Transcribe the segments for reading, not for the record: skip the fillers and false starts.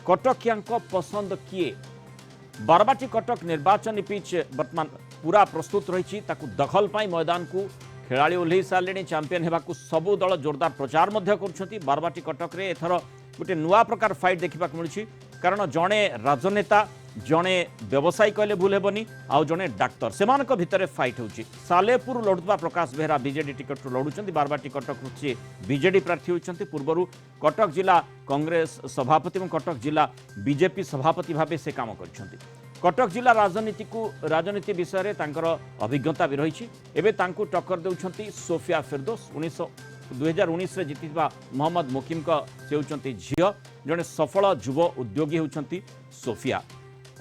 कटकिया पसंद किए बारबाटी कटक निर्वाचन पिच बर्तमान पूरा प्रस्तुत रही दखल पाई मैदान को खेलाड़ी ओह्ल सारे चैंपियन होगा सबू दल जोरदार प्रचार कर बारबाटी कटक रे एथर गोटे नुआ प्रकार फाइट देखा मिलूँ कारण जड़े राजनेता जड़े व्यवसायी कहले भूल हेबनी आउ जड़े डाक्तर से भितर फाइट होची सालेपुर लड़ुवा प्रकाश बेहरा बीजेडी टिकट लड़ुंट बारबाटी कटक से बीजेडी प्रार्थी होती पूर्वर कटक जिला कांग्रेस सभापति और कटक जिला बीजेपी सभापति भाव से काम कर कटक जिला राजनीति विषय में तांकर अभिज्ञता भी रही एवं टक्कर देउछंती सोफिया फिरदोस 2019 जीतिबा मोहम्मद मुकिम से होती झील जड़े सफल युव उद्योगी होती सोफिया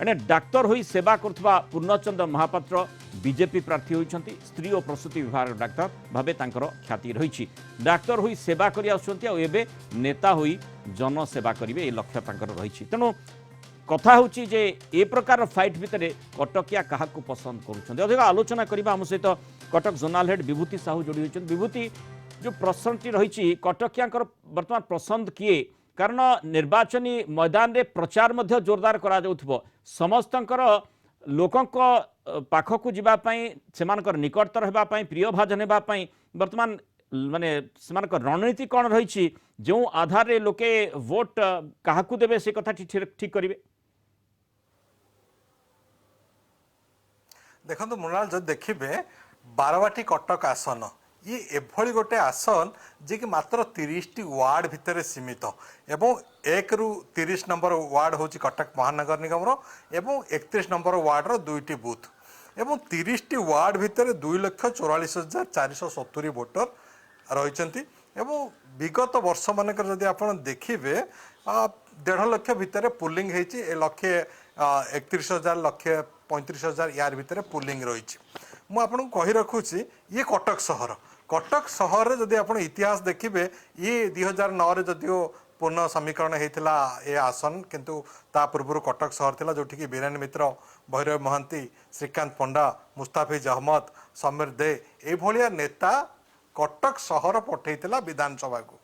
एने डाक्तर होई सेवा करथबा पूर्णचंद्र महापात्र बीजेपी प्रार्थी होती स्त्री और प्रसूति विभाग डाक्तर भावे तांकर ख्याति रही डाक्तर होई सेवा करि आछंती आ एबे नेता होई जनसेवा करिवे ए लक्ष्य तांकर रही तेणु कथा होची जे ए प्रकार फाइट भितर कटकिया क्या पसंद करुँच अधिक आलोचना करबा हम सहित कटक जोनाल हेड विभूति साहू जोड़ी होती विभूति जो प्रश्नटी रही कटकिया बर्तमान पसंद किए कारण निर्वाचनी मैदान रे प्रचार मध्य जोरदार करा जाउथबो समस्तंकर लोकंक पाखकु जीवा पई सेमानकर निकटतर हेबा पई प्रिय भाजन हेबा पई वर्तमान माने सेमानकर रणनीति कोन रही जो आधार रे लोके वोट काहाकु देबे से कथा ठीक करिवे देखो मुनाल जो देखिए बारवाटी कटक आसन ये एभली गोटे आसन जे कि मात्र 30 टी वार्ड भितर सीमित एवं 1 रु 30 नंबर वार्ड होची कटक महानगर निगम एवं 31 नंबर वार्ड रो 2टी बूथ एवं 30 टी वार्ड भितर 2,44,470 वोटर रही एवं विगत वर्ष मानक जदि आप देखिए 1.5 लाख भितर पुलिंग होती लक्षे 31,000 लक्षे 35,000 यार भितर पुलिंग रही मुझे कही रखुची ये कटक सहर जदि आप इतिहास देखिए ये 2009 जदिओ पूर्ण समीकरण होता ये आसन किंतु ता पूर्व कटक सहर थिला जोठी कि बीरेन मित्र भैरव महांती श्रीकांत पंडा मुस्ताफिज अहमद समीर दे ये नेता कटक सहर पठेइथिला विधानसभा को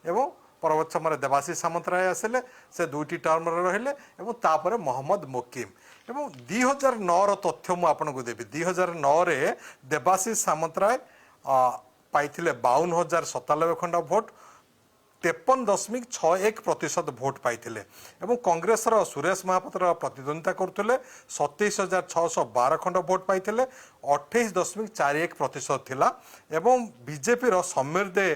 एवं परवर्त समय देवाशीष सामंतराय आसिले से 2टी टर्म रहिले एवं तापर मोहम्मद मुकिम एवं 2009 तथ्य मु आपको देवी 2009 रे देवाशीष सामंतराय पाइथिले 52,097 खंड भोट 53.61% भोट पाइथिले एवं कांग्रेस रो सुरेश महापात्र प्रतिद्वंदिता करथुले 27,612 खंड भोट पाइथिले 28.41% थिला एवं बीजेपी रो समीर दे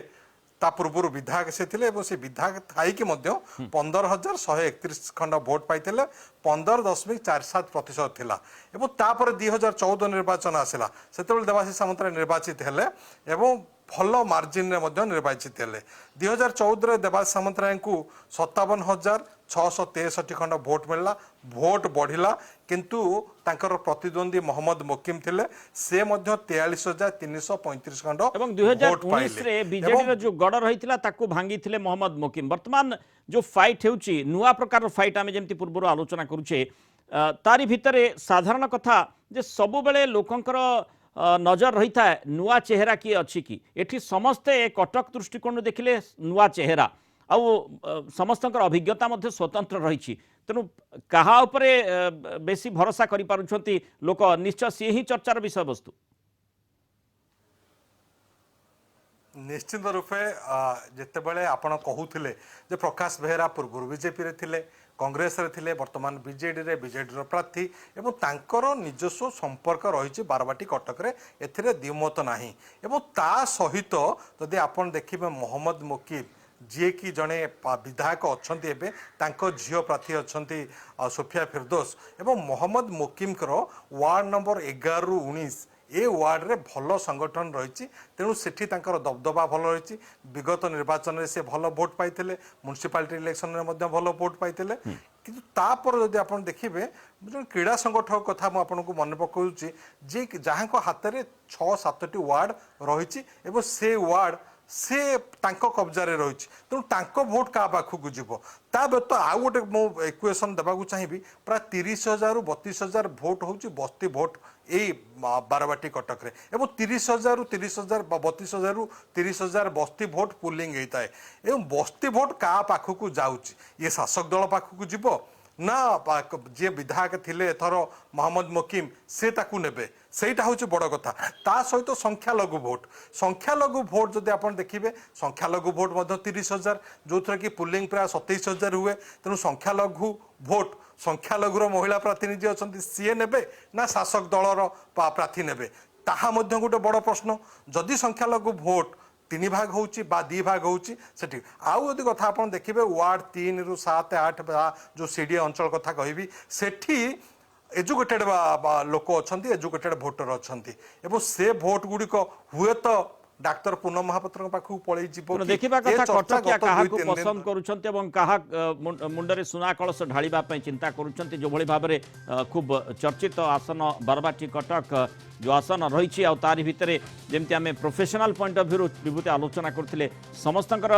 ता पूर्व विधायक से थिले एवं से विधायक थाई 15,131 खंड भोट पाइथिले 15.47% थिला एवं तापर 2014 निर्वाचन आसिला सेतेबेले देवाशीष सामंतराय निर्वाचित हेले एवं भल मार्जिन रे मध्य निर्वाचित हेले 2014 देवाशीष सामंतराय को 57,663 खंड भोट मिलला भोट बढ़िला किंतु तांकर प्रतिद्वंदी मोहम्मद मुकिम थिले से मध्य 43,335 खंड एवं 2019 रे बीजेडी जो गड़ रही ताकू भांगी थिले मोहम्मद मुकिम वर्तमान जो फाइट होउची नुआ प्रकार फाइट आमे जेमती पूर्व आलोचना करूचे तारी भितरे साधारण कथा जे सबु बेले लोकंकर नजर रही था नुआ चेहरा किए अच्छी कि एठी समस्ते कटक दृष्टिकोण देखिले नुआ चेहरा आउ समस्त अभिज्ञता मध्य स्वतंत्र रही तेणु कहा उपरे बेसी भरोसा करि पारुछंती लोक निश्चय सी ही चर्चार विषय वस्तु निश्चित रूपे जितेबाला आपण कहूले जे प्रकाश बेहरा पूर्व बीजेपी रे थिले कांग्रेस रे थिले वर्तमान बीजेडी रे बीजेडी प्रार्थी एवं तांकर निजस्व संपर्क रही बारबाटी कटक रे एथिरे द्विमत नाही एवं ता सहित जदि आपण देखिबे मोहम्मद मुकिम जी कि जड़े विधायक अच्छा झील प्रार्थी अच्छा सोफिया फिरदोस एवं मोहम्मद मुकिम वार्ड नंबर 11 रु 19 ए वार्ड रे भल संगठन रही तेणु सेठी दबदबा भल रही विगत निर्वाचन में से भल भोट पाई म्युनिसिपालिटी इलेक्शन में भल भोट पाई किंतु तापर जदि आप देखिए जो क्रीड़ा संगठक कथा मुझे मन पकाऊँगी जी जहाँ हाथ में 6-7टी वार्ड रही से वार्ड से तांको कब्जारे रही तेणु तांको भोट क्या पाखक जीव ता व्यतीत आउ गोटे मो इक्वेशन देवाक चाहिए प्राय 30,000 ରୁ 32,000 भोट हूँ बस्ती भोट यही बारवाटी कटक रे एवं 30,000 ରୁ 30,000 32,000 ରୁ 30,000 बस्ती भोट पुलिंग होता है एवं बस्ती भोट क्या पाखक जाऊँगी ये शासक दल पाखक जीव ना जी विधायक थिले एथर मोहम्मद मोकिम से ताकू नेबे सेटा हूँ बड़ कथा ता सहित संख्यालघु भोट जदि आप देखिए संख्यालघु भोट 30,000 जो थी कि पुलिंग प्राय 27,000 हुए तेणु संख्यालघुर महिला प्रातिनिध्य अच्छा सी ने ना शासक दलर प्रार्थी ने ताहा मध्य गोटे बड़ प्रश्न जदि संख्यालघु भोट 3 भाग होची बा 2 भाग होची सेठी आउ यदि कथा आपण देखिबे वार्ड 3 ରୁ 7 8 जो सीडीए अंचल कथा कहबी सेठी एजुकेटेड लोक अछंती एजुकेटेड भोटर अछंती एवं से भोट गुडी को हुए तो डाक्टर पूनम महापात्र पाखु पळै जीवो देखिबा कथा कटकिया काहाकू पसंद करूछंती एवं काहा मुंडरे सुना कलश ढाळिबा पई चिंता करूछंती जो भଳି भाबरे खूब चर्चित आसन बारबाटी कटक जो आसन रही आ तारि भितरे जेमति आमे प्रोफेशनल पॉइंट ऑफ व्यू विभूति आलोचना करथिले समस्तंकर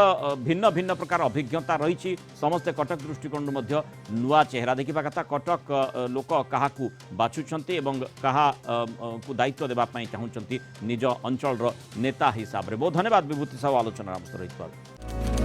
भिन्न भिन्न प्रकार अभिज्ञता रही समस्ते कटक दृष्टिकोण मध्य नुआ चेहरा देखिबा कथा कटक लोक काहाकू बाछुछंती एवं काहा को दायित्व देबा पई चाहुछंती निज अंचल रो नेता हिसाब रे बहुत धन्यवाद विभूति साहब आलोचना रही।